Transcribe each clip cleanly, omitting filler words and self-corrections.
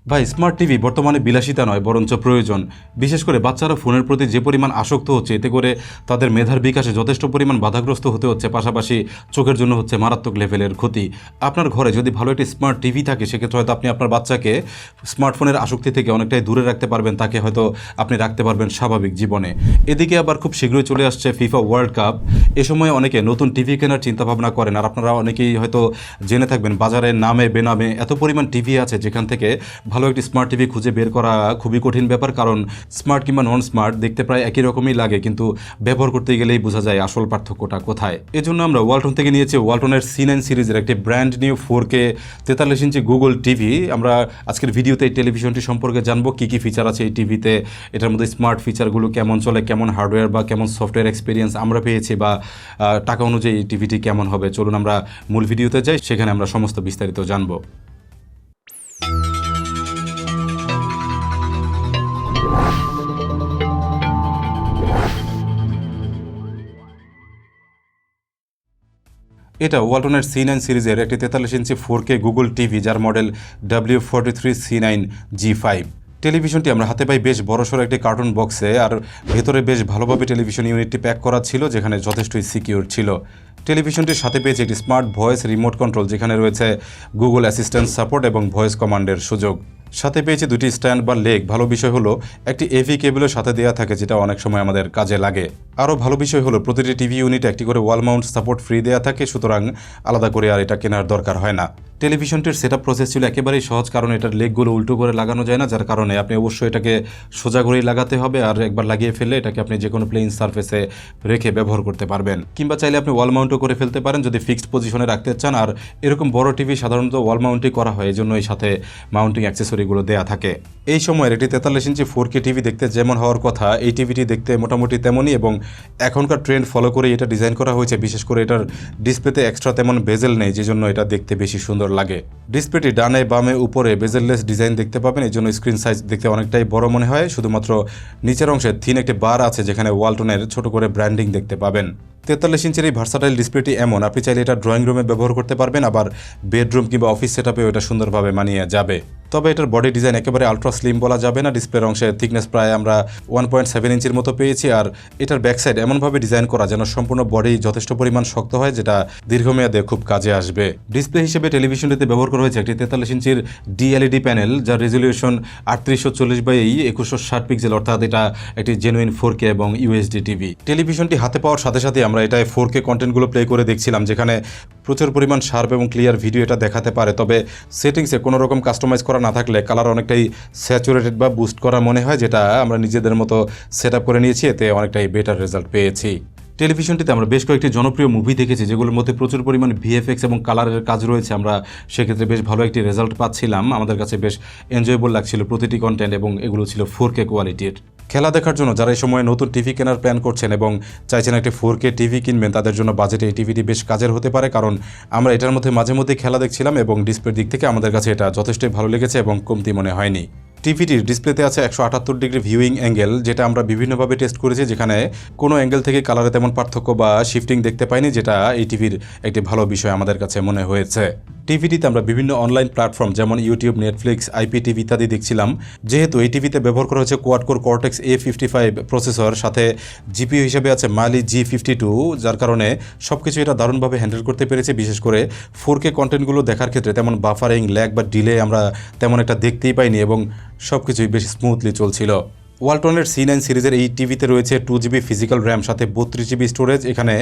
ভাই, smart TV বর্তমানে বিলাসিতা নয় বরঞ্চ প্রয়োজন। বিশেষ করে বাচ্চারা ফোনের প্রতি যে পরিমাণ আসক্ত হচ্ছে, এতে করে তাদের মেধার বিকাশে যথেষ্ট পরিমাণ বাধাগ্রস্ত হতে হচ্ছে, পাশাপাশি চোখের জন্য হচ্ছে মারাত্মক লেভেলের ক্ষতি। আপনার ঘরে যদি ভালো একটি স্মার্ট টিভি থাকে, সেক্ষেত্রে হয়তো আপনি আপনার বাচ্চাকে স্মার্টফোনের আসক্তি থেকে অনেকটাই দূরে রাখতে পারবেন, তাকে হয়তো আপনি রাখতে পারবেন স্বাভাবিক জীবনে। এদিকে আবার খুব শীঘ্রই চলে আসছে ফিফা ওয়ার্ল্ড কাপ। এ সময় অনেকে নতুন টিভি কেনার চিন্তাভাবনা করেন, আর আপনারা অনেকেই হয়তো জেনে থাকবেন বাজারে নামে বেনামে এত পরিমাণ টিভি আছে, যেখান থেকে ভালো একটি স্মার্ট টিভি খুঁজে বের করা খুবই কঠিন ব্যাপার। কারণ স্মার্ট কিংবা নন স্মার্ট দেখতে প্রায় একই রকমই লাগে, কিন্তু ব্যবহার করতে গেলেই বোঝা যায় আসল পার্থক্যটা কোথায়। এজন্য আমরা ওয়ালটন থেকে নিয়েছি ওয়ালটনের C9 সিরিজের একটি ব্র্যান্ড নিউ 4K 43 ইঞ্চি গুগল টিভি। আমরা আজকের ভিডিওতে এই টেলিভিশনটি সম্পর্কে জানবো, কী কী ফিচার আছে এই টিভিতে, এটার মধ্যে স্মার্ট ফিচারগুলো কেমন চলে, কেমন হার্ডওয়্যার বা কেমন সফটওয়্যার এক্সপিরিয়েন্স আমরা পেয়েছি, বা টাকা অনুযায়ী এই টিভিটি কেমন হবে। চলুন আমরা মূল ভিডিওতে যাই, সেখানে আমরা সমস্ত বিস্তারিত জানবো। এটা ওয়ালটনের C9 সিরিজের একটি 43 ইঞ্চি 4K গুগল টিভি, যার মডেল W43C9G5। টেলিভিশনটি আমরা হাতে পাই বেশ বড়সড় একটি কার্টুন বক্সে, আর ভেতরে বেশ ভালোভাবে টেলিভিশন ইউনিটটি প্যাক করা ছিল, যেখানে যথেষ্টই সিকিউর ছিল। টেলিভিশনটির সাথে পেয়েছে একটি স্মার্ট ভয়েস রিমোট কন্ট্রোল, যেখানে রয়েছে গুগল অ্যাসিস্ট্যান্ট সাপোর্ট এবং ভয়েস কমান্ডের সুযোগ। সাথে পেয়েছে দুটি স্ট্যান্ড বা লেগ। ভালো বিষয় হলো একটি এভি কেবলের সাথে দেওয়া থাকে, যেটা অনেক সময় আমাদের কাজে লাগে। আরও ভালো বিষয় হলো প্রতিটি টিভি ইউনিটে একটি করে ওয়াল মাউন্ট সাপোর্ট ফ্রি দেওয়া থাকে, সুতরাং আলাদা করে আর এটা কেনার দরকার হয় না। টেলিভিশনটির সেটআপ প্রসেস ছিল একেবারেই সহজ, কারণ এটার লেগগুলো উল্টো করে লাগানো যায় না, যার কারণে আপনি অবশ্যই এটাকে সোজা করেই লাগাতে হবে, আর একবার লাগিয়ে ফেললে এটাকে আপনি যে কোনো প্লেন সারফেসে রেখে ব্যবহার করতে পারবেন, কিংবা চাইলে আপনি ওয়াল মাউন্টও করে ফেলতে পারেন যদি ফিক্সড পজিশনে রাখতে চান। আর এরকম বড় টিভি সাধারণত ওয়াল মাউন্টই করা হয়, এই জন্য এই সাথে মাউন্টিং অ্যাক্সেসরিগুলো দেওয়া থাকে। এই সময়ের এটি 43 ইঞ্চি 4K টিভি দেখতে যেমন হওয়ার কথা, এই টিভিটি দেখতে মোটামুটি তেমনই, এবং এখনকার ট্রেন্ড ফলো করে এটা ডিজাইন করা হয়েছে। বিশেষ করে এটার ডিসপ্লেতে এক্সট্রা তেমন বেজেল নেই, যে জন্য এটা দেখতে বেশি সুন্দর লাগে। ডিসপ্লেটি ডানে বামে উপরে বেজেললেস ডিজাইন দেখতে পাবেন, এই জন্য স্ক্রিন সাইজ দেখতে অনেকটাই বড় মনে হয়। শুধুমাত্র নিচের অংশে থিন একটি বার আছে, যেখানে ওয়ালটনের ছোট করে ব্র্যান্ডিং দেখতে পাবেন। 43 ইঞ্চের এই ভার্সাটাইল ডিসপ্লেটি এমন, আপনি চাইলে এটা ড্রয়িং রুমে ব্যবহার করতে পারবেন, আবার বেডরুম কিংবা অফিস সেটআপেও এটা সুন্দরভাবে মানিয়ে যাবে। তবে এটার বডি ডিজাইন একেবারে আলট্রা স্লিম বলা যাবে না। ডিসপ্লের অংশে থিকনেস প্রায় আমরা 1.7 ইঞ্চির মতো পেয়েছি, আর এটার ব্যাক সাইড এমনভাবে ডিজাইন করা যেন সম্পূর্ণ বডি যথেষ্ট পরিমাণ শক্ত হয়, যেটা দীর্ঘমেয়াদে খুব কাজে আসবে। ডিসপ্লে হিসেবে টেলিভিশনটিতে ব্যবহার করা হয়েছে একটি 43 ইঞ্চির DLED প্যানেল, যার রেজলিউশন 3840x2160 পিক্সেল, অর্থাৎ এটা একটি জেনুইন 4K এবং UHD টিভি। টেলিভিশনটি হাতে পাওয়ার সাথে সাথে আমরা এটায় 4K কন্টেন্টগুলো প্লে করে দেখছিলাম, যেখানে প্রচুর পরিমাণ শার্প এবং ক্লিয়ার ভিডিও এটা দেখাতে পারে। তবে সেটিংসে কোনো রকম কাস্টমাইজ করা না থাকলে কালার অনেকটাই স্যাচুরেটেড বা বুস্ট করা মনে হয়, যেটা আমরা নিজেদের মতো সেট আপ করে নিয়েছি, এতে অনেকটাই বেটার রেজাল্ট পেয়েছি। টেলিভিশনটিতে আমরা বেশ কয়েকটি জনপ্রিয় মুভি দেখেছি, যেগুলোর মধ্যে প্রচুর পরিমাণ VFX এবং কালারের কাজ রয়েছে। আমরা সেক্ষেত্রে বেশ ভালো একটি রেজাল্ট পাচ্ছিলাম, আমাদের কাছে বেশ এনজয়েবল লাগছিল প্রতিটি কন্টেন্ট, এবং এগুলো ছিল 4K কোয়ালিটির। খেলা দেখার জন্য যারা এই সময় নতুন টিভি কেনার প্ল্যান করছেন এবং চাইছেন একটি 4K টিভি কিনবেন, তাদের জন্য বাজেটে এই টিভিটি বেশ কাজের হতে পারে, কারণ আমরা এটার মধ্যে মাঝে মধ্যে খেলা দেখছিলাম, এবং ডিসপ্লের দিক থেকে আমাদের কাছে এটা যথেষ্টই ভালো লেগেছে এবং কমতি মনে হয়নি। টিভিটির ডিসপ্লেতে আছে 178 ডিগ্রি ভিউইং অ্যাঙ্গেল, যেটা আমরা বিভিন্নভাবে টেস্ট করেছি, যেখানে কোনো অ্যাঙ্গেল থেকে কালারে তেমন পার্থক্য বা শিফটিং দেখতে পাইনি, যেটা এই টিভির একটি ভালো বিষয় আমাদের কাছে মনে হয়েছে। টিভিটিতে আমরা বিভিন্ন অনলাইন প্ল্যাটফর্ম যেমন ইউটিউব, নেটফ্লিক্স, IPTV ইত্যাদি দেখছিলাম। যেহেতু এই টিভিতে ব্যবহার করা হয়েছে কোয়াড-কোর Cortex A55 প্রসেসর, সাথে GPU হিসেবে আছে Mali G52, যার কারণে সবকিছু এটা দারুণভাবে হ্যান্ডেল করতে পেরেছে। বিশেষ করে 4K কন্টেন্টগুলো দেখার ক্ষেত্রে তেমন বাফারিং, ল্যাগ বা ডিলে আমরা তেমন একটা দেখতেই পাইনি, এবং সবকিছুই বেশ স্মুথলি চলছিল। ওয়ালটনের C9 সিরিজের এই টিভিতে রয়েছে 2GB ফিজিক্যাল র্যাম, সাথে 32GB স্টোরেজ। এখানে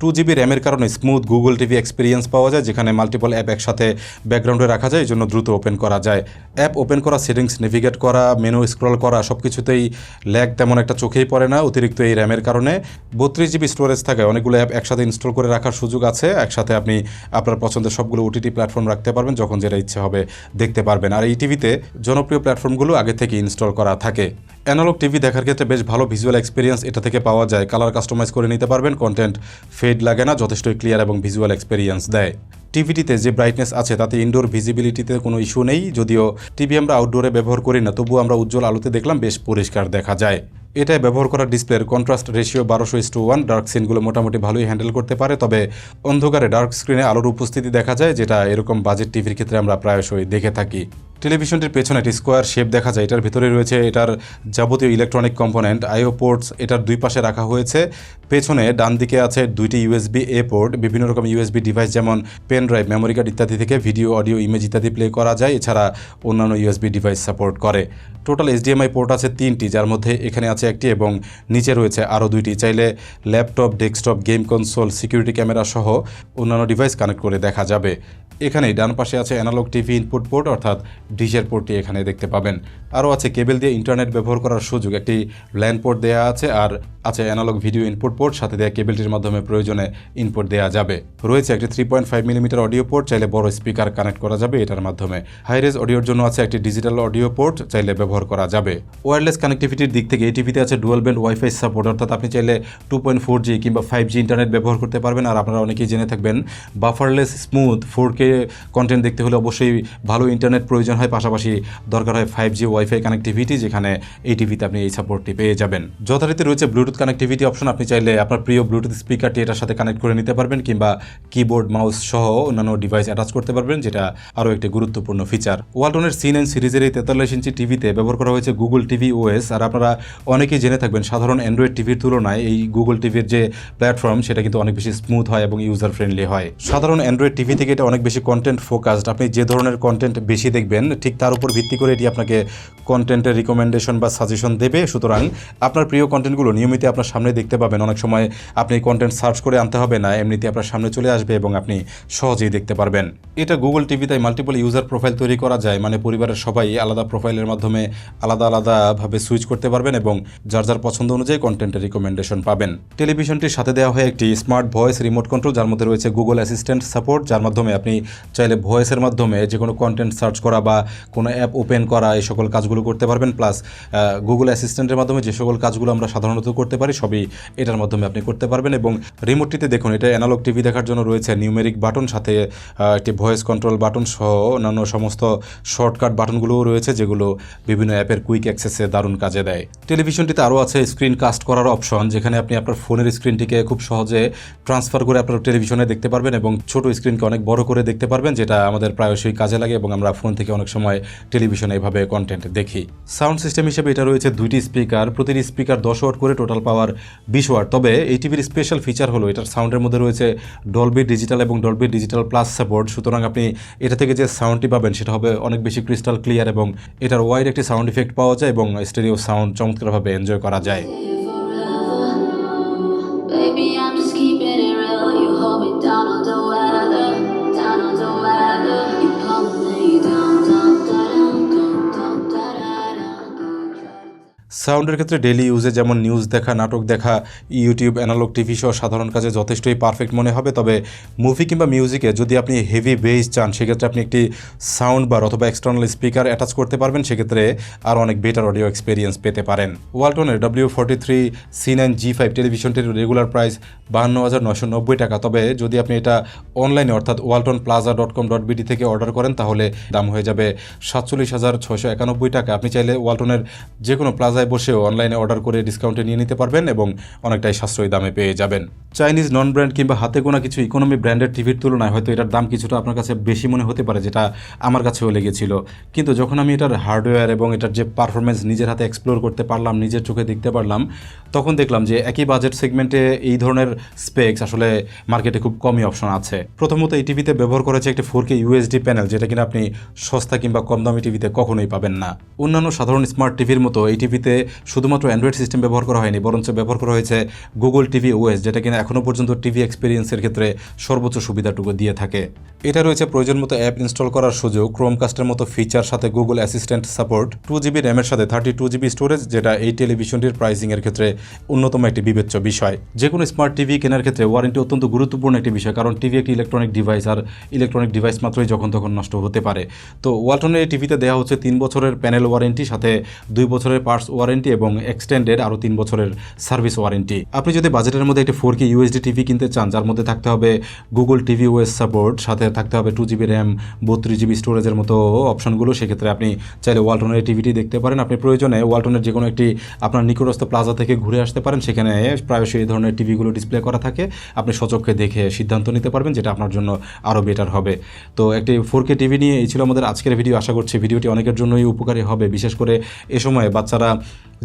2GB র্যামের কারণে স্মুথ গুগল টিভি এক্সপিরিয়েন্স পাওয়া যায়, যেখানে মাল্টিপল অ্যাপ একসাথে ব্যাকগ্রাউন্ডে রাখা যায়, এই জন্য দ্রুত ওপেন করা যায়। অ্যাপ ওপেন করা, সেটিংস নেভিগেট করা, মেনু স্ক্রল করা, সব কিছুতেই ল্যাগ তেমন একটা চোখেই পড়ে না। অতিরিক্ত এই র্যামের কারণে 32GB স্টোরেজ থাকায় অনেকগুলো অ্যাপ একসাথে ইনস্টল করে রাখার সুযোগ আছে। একসাথে আপনি আপনার পছন্দের সবগুলো OTT প্ল্যাটফর্ম রাখতে পারবেন, যখন যেটা ইচ্ছে হবে দেখতে পারবেন। আর এই টিভিতে জনপ্রিয় প্ল্যাটফর্মগুলো আগে থেকে ইনস্টল করা থাকে। অ্যানালগ টিভি দেখার ক্ষেত্রে বেশ ভালো ভিজুয়াল এক্সপিরিয়েন্স এটা থেকে পাওয়া যায়। কালার কাস্টমাইজ করে নিতে পারবেন, কন্টেন্ট ফেড লাগে না, যথেষ্টই ক্লিয়ার এবং ভিজুয়াল এক্সপিরিয়েন্স দেয়। টিভিটিতে যে ব্রাইটনেস আছে তাতে ইনডোর ভিজিবিলিটিতে কোনো ইস্যু নেই। যদিও টিভি আমরা আউটডোরে ব্যবহার করি না, তবুও আমরা উজ্জ্বল আলোতে দেখলাম বেশ পরিষ্কার দেখা যায়। এটায় ব্যবহার করা ডিসপ্লের কন্ট্রাস্ট রেশিও 12:1, ডার্ক সিনগুলো মোটামুটি ভালোই হ্যান্ডেল করতে পারে। তবে অন্ধকারে ডার্ক স্ক্রিনে আলোর উপস্থিতি দেখা যায়, যেটা এরকম বাজেট টিভির ক্ষেত্রে আমরা প্রায়শই দেখে থাকি। টেলিভিশনটির পেছনে একটি স্কোয়ার শেপ দেখা যায়, এটার ভিতরে রয়েছে এটার যাবতীয় ইলেকট্রনিক কম্পোনেন্ট, আইও পোর্টস এটার দুই পাশে রাখা হয়েছে। পেছনে ডান দিকে আছে দুইটি ইউএসবি এ পোর্ট, বিভিন্ন রকম ইউএসবি ডিভাইস যেমন পেন ড্রাইভ, মেমোরি কার্ড ইত্যাদি থেকে ভিডিও, অডিও, ইমেজ ইত্যাদি প্লে করা যায়। এছাড়া অন্যান্য ইউএসবি ডিভাইস সাপোর্ট করে। টোটাল এইচডিএমআই পোর্ট আছে 3টি, যার মধ্যে এখানে আছে একটি এবং নিচে রয়েছে আরও 2টি। চাইলে laptop, desktop, game console, security camera সহ অন্যান্য ডিভাইস কানেক্ট করে দেখা যাবে। এখানেই ডান পাশে আছে অ্যানালগ টিভি ইনপুট পোর্ট, অর্থাৎ ডিশের পোর্টটি এখানে দেখতে পাবেন। আরও আছে কেবল দিয়ে ইন্টারনেট ব্যবহার করার সুযোগ, একটি ল্যান পোর্ট দেওয়া আছে, আর আছে অ্যানালগ ভিডিও ইনপুট পোর্ট, সাথে দেওয়া কেবলটির মাধ্যমে প্রয়োজনে ইনপুট দেওয়া যাবে। রয়েছে একটি 3.5 মিলিমিটার অডিও পোর্ট, চাইলে বড় স্পিকার কানেক্ট করা যাবে এটার মাধ্যমে। হাইরেজ অডিওর জন্য আছে একটি ডিজিটাল অডিও পোর্ট, চাইলে ব্যবহার করা যাবে। ওয়্যারলেস কানেক্টিভিটির দিক থেকে এই টিভিতে আছে ডুয়াল ব্যান্ড ওয়াইফাই সাপোর্ট, অর্থাৎ আপনি চাইলে 2.4G কিংবা 5G ইন্টারনেট ব্যবহার করতে পারবেন। আর আপনারা অনেকেই জেনে থাকবেন বাফারলেস স্মুথ 4K কন্টেন্ট দেখতে হলে অবশ্যই ভালো ইন্টারনেট প্রয়োজন হয়, পাশাপাশি দরকার হয় 5G ওয়াইফাই কানেক্টিভিটি, যেখানে এই টিভিতে আপনি এই সাপোর্টটি পেয়ে যাবেন। যথারীতি রয়েছে ব্লুটুথ কানেক্টিভিটি অপশন, আপনি চাইলে আপনার প্রিয় ব্লুটুথ স্পিকারটি এটার সাথে কানেক্ট করে নিতে পারবেন কিংবা কিবোর্ড, মাউস সহ অন্যান্য ডিভাইস অ্যাটাচ করতে পারবেন, যেটা আরও একটি গুরুত্বপূর্ণ ফিচার। ওয়ালটনের C9 সিরিজের এই 43 ইঞ্চি টিভিতে ব্যবহার করা হয়েছে গুগল টিভি ওএস। আর আপনারা অনেকেই জেনে থাকবেন সাধারণ অ্যান্ড্রয়েড টিভির তুলনায় এই গুগল টিভির যে প্ল্যাটফর্ম সেটা কিন্তু অনেক বেশি স্মুথ হয় এবং ইউজার ফ্রেন্ডলি হয়। সাধারণ অ্যান্ড্রয়েড টিভি থেকে এটা অনেক বেশি কন্টেন্ট ফোকাসড, আপনি যে ধরনের কন্টেন্ট বেশি দেখবেন ঠিক তার উপর ভিত্তি করে এটি আপনাকে কন্টেন্টের রিকমেন্ডেশন বা সাজেশন দেবে। সুতরাং আপনার প্রিয় কন্টেন্টগুলো নিয়মিত আপনার সামনে দেখতে পাবেন। অনেক সময় আপনি কন্টেন্ট সার্চ করে আনতে হবে না, এমনিতে আপনার সামনে চলে আসবে এবং আপনি সহজেই দেখতে পারবেন। এটা গুগল টিভিতে মাল্টিপল ইউজার প্রোফাইল তৈরি করা যায়, মানে পরিবারের সবাই আলাদা প্রোফাইলের মাধ্যমে আলাদা আলাদাভাবে সুইচ করতে পারবেন এবং যার যার পছন্দ অনুযায়ী কন্টেন্টের রিকমেন্ডেশন পাবেন। টেলিভিশনটির সাথে দেওয়া হয় একটি স্মার্ট ভয়েস রিমোট কন্ট্রোল, যার মধ্যে রয়েছে গুগল অ্যাসিস্ট্যান্ট সাপোর্ট, যার মাধ্যমে আপনি চাইলে ভয়েসের মাধ্যমে যে কোনো কন্টেন্ট সার্চ করা বা কোনো অ্যাপ ওপেন করা এই সকল কাজগুলো করতে পারবেন। প্লাস গুগল অ্যাসিস্ট্যান্টের মাধ্যমে যে সকল কাজগুলো আমরা সাধারণত করতে পারি সবই এটার মাধ্যমে আপনি করতে পারবেন। এবং রিমোটটিতে দেখুন এটা অ্যানালগ টিভি দেখার জন্য রয়েছে নিউমেরিক বাটন, সাথে একটি ভয়েস কন্ট্রোল বাটন সহ অন্যান্য সমস্ত শর্টকাট বাটনগুলোও রয়েছে, যেগুলো বিভিন্ন অ্যাপের কুইক অ্যাক্সেসে দারুণ কাজে দেয়। টেলিভিশনটিতে আরও আছে স্ক্রিন কাস্ট করার অপশন, যেখানে আপনি আপনার ফোনের স্ক্রিনটিকে খুব সহজে ট্রান্সফার করে আপনার টেলিভিশনে দেখতে পারবেন এবং ছোট স্ক্রিনকে অনেক বড় করে দেখতে পারবেন, যেটা আমাদের প্রায়শই কাজে লাগে এবং আমরা ফোন থেকে অনেক সময় টেলিভিশনে এভাবে কন্টেন্ট দেখি। সাউন্ড সিস্টেম হিসেবে এটা রয়েছে 2টি স্পিকার, প্রতিটি স্পিকার 10 ওয়াট করে, টোটাল পাওয়ার 20 ওয়াট। তবে এই টিভির স্পেশাল ফিচার হলো এটার সাউন্ডের মধ্যে রয়েছে ডলবি ডিজিটাল এবং ডলবি ডিজিটাল প্লাস সাপোর্ট। সুতরাং আপনি এটা থেকে যে সাউন্ডটি পাবেন সেটা হবে অনেক বেশি ক্রিস্টাল ক্লিয়ার এবং এটার ওয়াইড একটি সাউন্ড ইফেক্ট পাওয়া যায় এবং স্টেরিও সাউন্ড চমৎকারভাবে এনজয় করা যায়। Baby, I'm just keeping it real. You hold me down on the weather, down on the weather. You hold me down, down, down, down, down, সাউন্ডের ক্ষেত্রে daily ইউজে যেমন news দেখা, নাটক দেখা, ইউটিউব, অ্যানালগ টিভি সহ সাধারণ কাজে যথেষ্টই পারফেক্ট মনে হবে। তবে মুভি কিংবা মিউজিকে যদি আপনি হেভি বেস চান সেক্ষেত্রে আপনি একটি সাউন্ড বার অথবা এক্সটার্নাল স্পিকার অ্যাটাচ করতে পারবেন, সেক্ষেত্রে আরও অনেক বেটার অডিও এক্সপিরিয়েন্স পেতে পারেন। ওয়ালটনের W43 C9 G5 টেলিভিশনটির regular price 52,990 টাকা। তবে যদি আপনি এটা অনলাইনে অর্থাৎ waltonplaza.com.bd থেকে অর্ডার করেন তাহলে দাম হয়ে যাবে 47,691 টাকা। আপনি চাইলে ওয়ালটনের যে কোনো প্লাজায় বসেও অনলাইনে অর্ডার করে ডিসকাউন্টে নিয়ে নিতে পারবেন এবং অনেকটাই সাশ্রয়ী দামে পেয়ে যাবেন। চাইনিজ নন ব্র্যান্ড কিংবা হাতে গোনা কিছু ইকোনমি ব্র্যান্ডেড টিভির তুলনায় হয়তো এটার দাম কিছুটা আপনার কাছে বেশি মনে হতে পারে, যেটা আমার কাছেও লেগেছিল। কিন্তু যখন আমি এটার হার্ডওয়্যার এবং এটার যে পারফরমেন্স নিজের হাতে এক্সপ্লোর করতে পারলাম, নিজের চোখে দেখতে পারলাম, তখন দেখলাম যে একই বাজেট সেগমেন্টে এই ধরনের স্পেক্স আসলে মার্কেটে খুব কমই অপশন আছে। প্রথমত এই টিভিতে ব্যবহার করেছে একটি 4K UHD প্যানেল, যেটা কিনা আপনি সস্তা কিংবা কম দামি টিভিতে কখনোই পাবেন না। অন্যান্য সাধারণ স্মার্ট টিভির মতো এই টিভিতে শুধুমাত্র অ্যান্ড্রয়েড সিস্টেম ব্যবহার করা হয়নি, বরঞ্চ ব্যবহার করা হয়েছে গুগল টিভি ওএস, যেটা কিনা এখনও পর্যন্ত টিভি এক্সপিরিয়েন্সের ক্ষেত্রে সর্বোচ্চ সুবিধাটুকু দিয়ে থাকে। এটা রয়েছে প্রয়োজন মতো অ্যাপ ইনস্টল করার সুযোগ, ক্রোমকাস্টের মতো ফিচার, সাথে গুগল অ্যাসিস্ট্যান্ট সাপোর্ট, 2GB র্যামের সাথে 32GB স্টোরেজ, যেটা এই টেলিভিশনটির প্রাইসিংয়ের ক্ষেত্রে অন্যতম একটি বিবেচ্য বিষয়। যে কোনো স্মার্ট টিভি কেনার ক্ষেত্রে ওয়ারেন্টি অত্যন্ত গুরুত্বপূর্ণ একটি বিষয়, কারণ টিভি একটি ইলেকট্রনিক ডিভাইস, আর ইলেকট্রনিক ডিভাইস মাত্রই যখন তখন নষ্ট হতে পারে। তো ওয়ালটনের এই টিভিতে দেওয়া হচ্ছে 3 বছরের প্যানেল ওয়ারেন্টি, সাথে 2 বছরের পার্টস ওয়ারেন্টি এবং এক্সটেন্ডেড আরও 3 বছরের সার্ভিস ওয়ারেন্টি। আপনি যদি বাজেটের মধ্যে একটি 4K UHD টিভি কিনতে চান, যার মধ্যে থাকতে হবে গুগল টিভি ওএস সাপোর্ট, সাথে থাকতে হবে 2GB র্যাম, 32GB স্টোরেজের মতো অপশনগুলো, সেক্ষেত্রে আপনি চাইলে ওয়ালটনের টিভিটি দেখতে পারেন। আপনি প্রয়োজনে ওয়ালটনের যে কোনো একটি আপনার নিকটস্থ প্লাজা থেকে ঘুরে আসতে পারেন, সেখানে প্রায়শই এই ধরনের টিভিগুলো ডিসপ্লে করা থাকে। আপনি সচক্ষে দেখে সিদ্ধান্ত নিতে পারবেন, যেটা আপনার জন্য আরও বেটার হবে। তো একটি 4K টিভি নিয়ে এই ছিল আমাদের আজকের ভিডিও। আশা করছি ভিডিওটি অনেকের জন্যই উপকারী হবে, বিশেষ করে এ সময়ে বাচ্চারা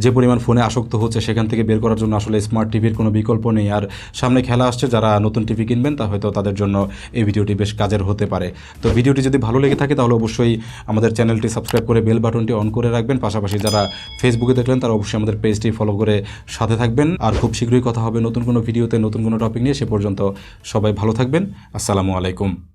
যে পরিমাণ ফোনে আসক্ত হচ্ছে, সেখান থেকে বের করার জন্য আসলে স্মার্ট টিভির কোনো বিকল্প নেই। আর সামনে খেলা আসছে, যারা নতুন টিভি কিনবেন তা হয়তো তাদের জন্য এই ভিডিওটি বেশ কাজের হতে পারে। তো ভিডিওটি যদি ভালো লেগে থাকে তাহলে অবশ্যই আমাদের চ্যানেলটি সাবস্ক্রাইব করে বেল বাটনটি অন করে রাখবেন। পাশাপাশি যারা ফেসবুকে দেখলেন তারা অবশ্যই আমাদের পেজটি ফলো করে সাথে থাকবেন। আর খুব শীঘ্রই কথা হবে নতুন কোনো ভিডিওতে, নতুন কোনো টপিক নিয়ে। সে পর্যন্ত সবাই ভালো থাকবেন। আসসালামু আলাইকুম।